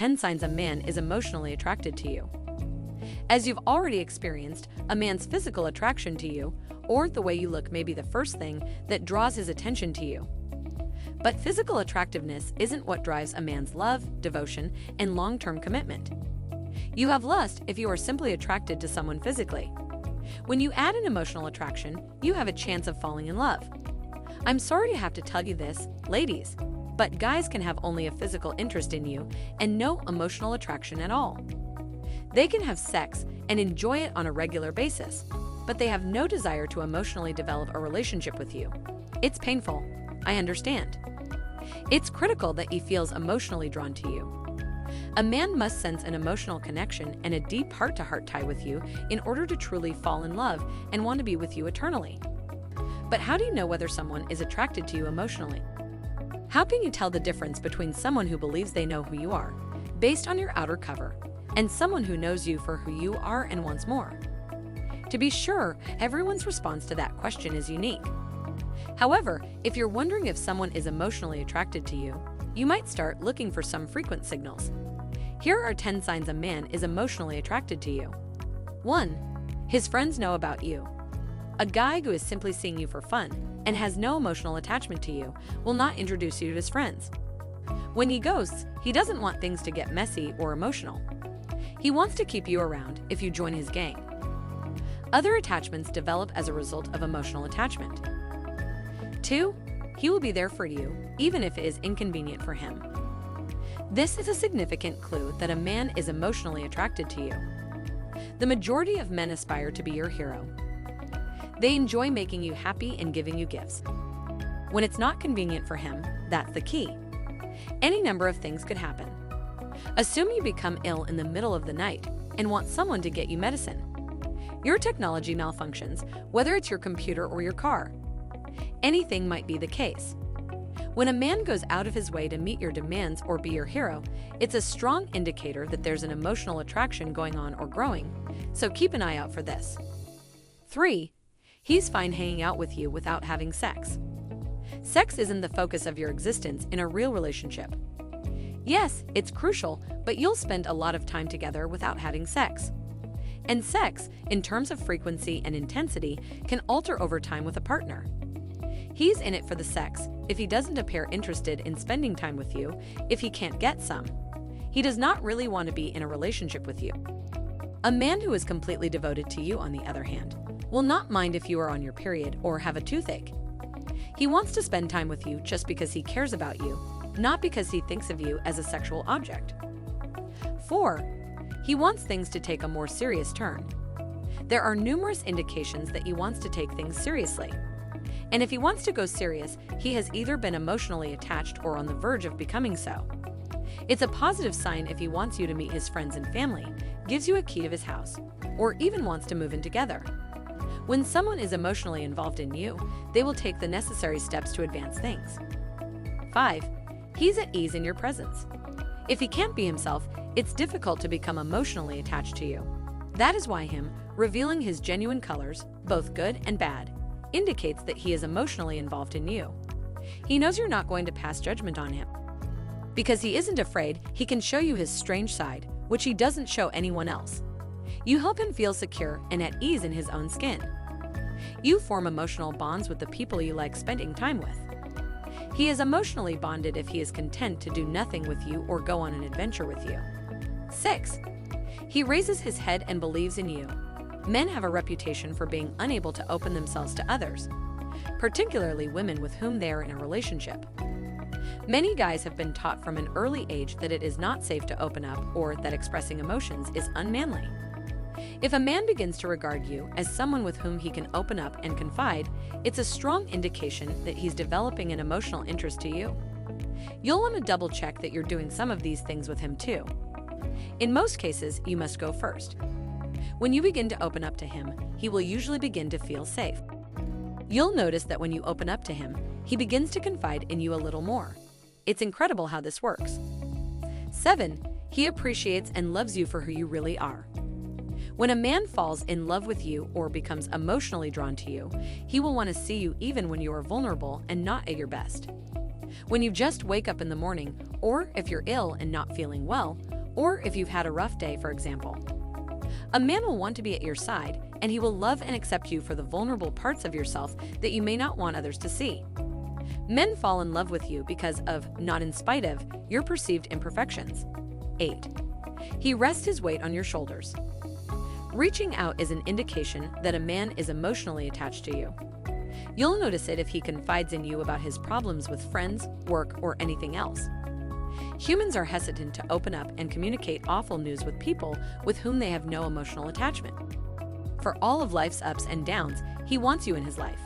10 signs a man is emotionally attracted to you. As you've already experienced, a man's physical attraction to you, or the way you look, may be the first thing that draws his attention to you. But physical attractiveness isn't what drives a man's love, devotion, and long-term commitment. You have lust if you are simply attracted to someone physically. When you add an emotional attraction, you have a chance of falling in love. I'm sorry to have to tell you this, ladies, but guys can have only a physical interest in you and no emotional attraction at all. They can have sex and enjoy it on a regular basis, but they have no desire to emotionally develop a relationship with you. It's painful, I understand. It's critical that he feels emotionally drawn to you. A man must sense an emotional connection and a deep heart-to-heart tie with you in order to truly fall in love and want to be with you eternally. But how do you know whether someone is attracted to you emotionally? How can you tell the difference between someone who believes they know who you are, based on your outer cover, and someone who knows you for who you are and wants more? To be sure, everyone's response to that question is unique. However, if you're wondering if someone is emotionally attracted to you, you might start looking for some frequent signals. Here are 10 signs a man is emotionally attracted to you. 1. His friends know about you. A guy who is simply seeing you for fun and has no emotional attachment to you will not introduce you to his friends. When he ghosts, he doesn't want things to get messy or emotional. He wants to keep you around if you join his gang. Other attachments develop as a result of emotional attachment. 2. He will be there for you, even if it is inconvenient for him. This is a significant clue that a man is emotionally attracted to you. The majority of men aspire to be your hero. They enjoy making you happy and giving you gifts. When it's not convenient for him, that's the key. Any number of things could happen. Assume you become ill in the middle of the night and want someone to get you medicine. Your technology malfunctions, whether it's your computer or your car. Anything might be the case. When a man goes out of his way to meet your demands or be your hero, it's a strong indicator that there's an emotional attraction going on or growing, so keep an eye out for this. 3. He's fine hanging out with you without having sex. Sex isn't the focus of your existence in a real relationship. Yes, it's crucial, but you'll spend a lot of time together without having sex. And sex, in terms of frequency and intensity, can alter over time with a partner. He's in it for the sex if he doesn't appear interested in spending time with you if he can't get some. He does not really want to be in a relationship with you. A man who is completely devoted to you, on the other hand, will not mind if you are on your period or have a toothache. He wants to spend time with you just because he cares about you, not because he thinks of you as a sexual object. 4. He wants things to take a more serious turn. There are numerous indications that he wants to take things seriously. And if he wants to go serious, he has either been emotionally attached or on the verge of becoming so. It's a positive sign if he wants you to meet his friends and family, gives you a key to his house, or even wants to move in together. When someone is emotionally involved in you, they will take the necessary steps to advance things. 5. He's at ease in your presence. If he can't be himself, it's difficult to become emotionally attached to you. That is why him revealing his genuine colors, both good and bad, indicates that he is emotionally involved in you. He knows you're not going to pass judgment on him. Because he isn't afraid, he can show you his strange side, which he doesn't show anyone else. You help him feel secure and at ease in his own skin. You form emotional bonds with the people you like spending time with. He is emotionally bonded if he is content to do nothing with you or go on an adventure with you. 6. He raises his head and believes in you. Men have a reputation for being unable to open themselves to others, particularly women with whom they are in a relationship. Many guys have been taught from an early age that it is not safe to open up or that expressing emotions is unmanly. If a man begins to regard you as someone with whom he can open up and confide, it's a strong indication that he's developing an emotional interest to you. You'll want to double check that you're doing some of these things with him too. In most cases, you must go first. When you begin to open up to him, he will usually begin to feel safe. You'll notice that when you open up to him, he begins to confide in you a little more. It's incredible how this works. 7. He appreciates and loves you for who you really are. When a man falls in love with you or becomes emotionally drawn to you, he will want to see you even when you are vulnerable and not at your best. When you just wake up in the morning, or if you're ill and not feeling well, or if you've had a rough day, for example. A man will want to be at your side, and he will love and accept you for the vulnerable parts of yourself that you may not want others to see. Men fall in love with you because of, not in spite of, your perceived imperfections. 8. He rests his weight on your shoulders. Reaching out is an indication that a man is emotionally attached to you. You'll notice it if he confides in you about his problems with friends, work, or anything else. Humans are hesitant to open up and communicate awful news with people with whom they have no emotional attachment. For all of life's ups and downs, he wants you in his life.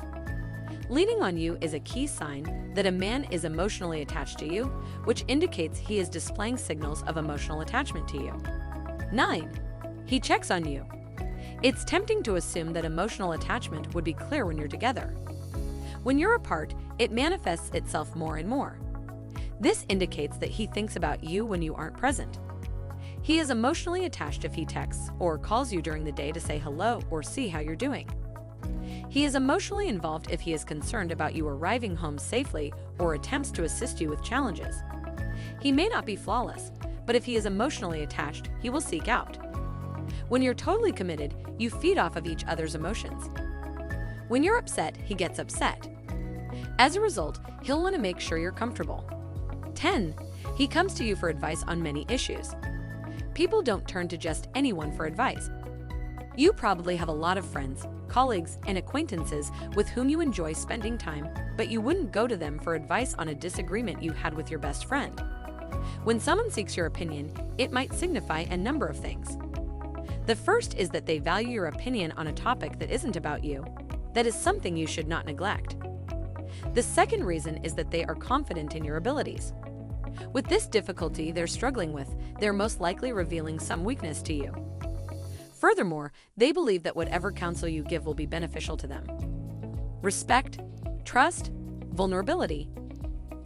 Leaning on you is a key sign that a man is emotionally attached to you, which indicates he is displaying signals of emotional attachment to you. 9. He checks on you. It's tempting to assume that emotional attachment would be clear when you're together. When you're apart, it manifests itself more and more. This indicates that he thinks about you when you aren't present. He is emotionally attached if he texts or calls you during the day to say hello or see how you're doing. He is emotionally involved if he is concerned about you arriving home safely or attempts to assist you with challenges. He may not be flawless, but if he is emotionally attached, he will seek out. When you're totally committed, you feed off of each other's emotions. When you're upset, he gets upset. As a result, he'll want to make sure you're comfortable. 10. He comes to you for advice on many issues. People don't turn to just anyone for advice. You probably have a lot of friends, colleagues, and acquaintances with whom you enjoy spending time, but you wouldn't go to them for advice on a disagreement you had with your best friend. When someone seeks your opinion, it might signify a number of things. The first is that they value your opinion on a topic that isn't about you. That is something you should not neglect. The second reason is that they are confident in your abilities. With this difficulty they're struggling with, they're most likely revealing some weakness to you. Furthermore, they believe that whatever counsel you give will be beneficial to them. Respect, trust, vulnerability.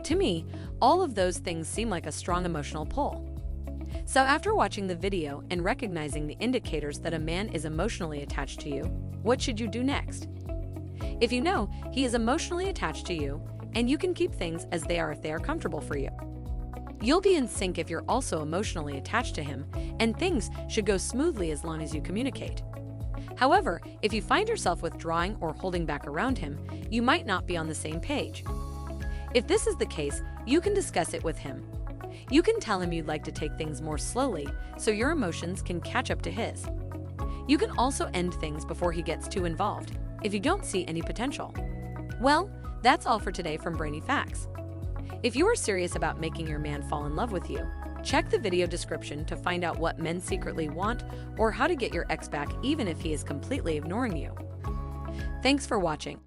To me, all of those things seem like a strong emotional pull. So after watching the video and recognizing the indicators that a man is emotionally attached to you, what should you do next? If you know he is emotionally attached to you, and you can keep things as they are if they are comfortable for you. You'll be in sync if you're also emotionally attached to him, and things should go smoothly as long as you communicate. However, if you find yourself withdrawing or holding back around him, you might not be on the same page. If this is the case, you can discuss it with him. You can tell him you'd like to take things more slowly so your emotions can catch up to his. You can also end things before he gets too involved, if you don't see any potential. Well, that's all for today from Brainy Facts. If you are serious about making your man fall in love with you, check the video description to find out what men secretly want or how to get your ex back even if he is completely ignoring you. Thanks for watching.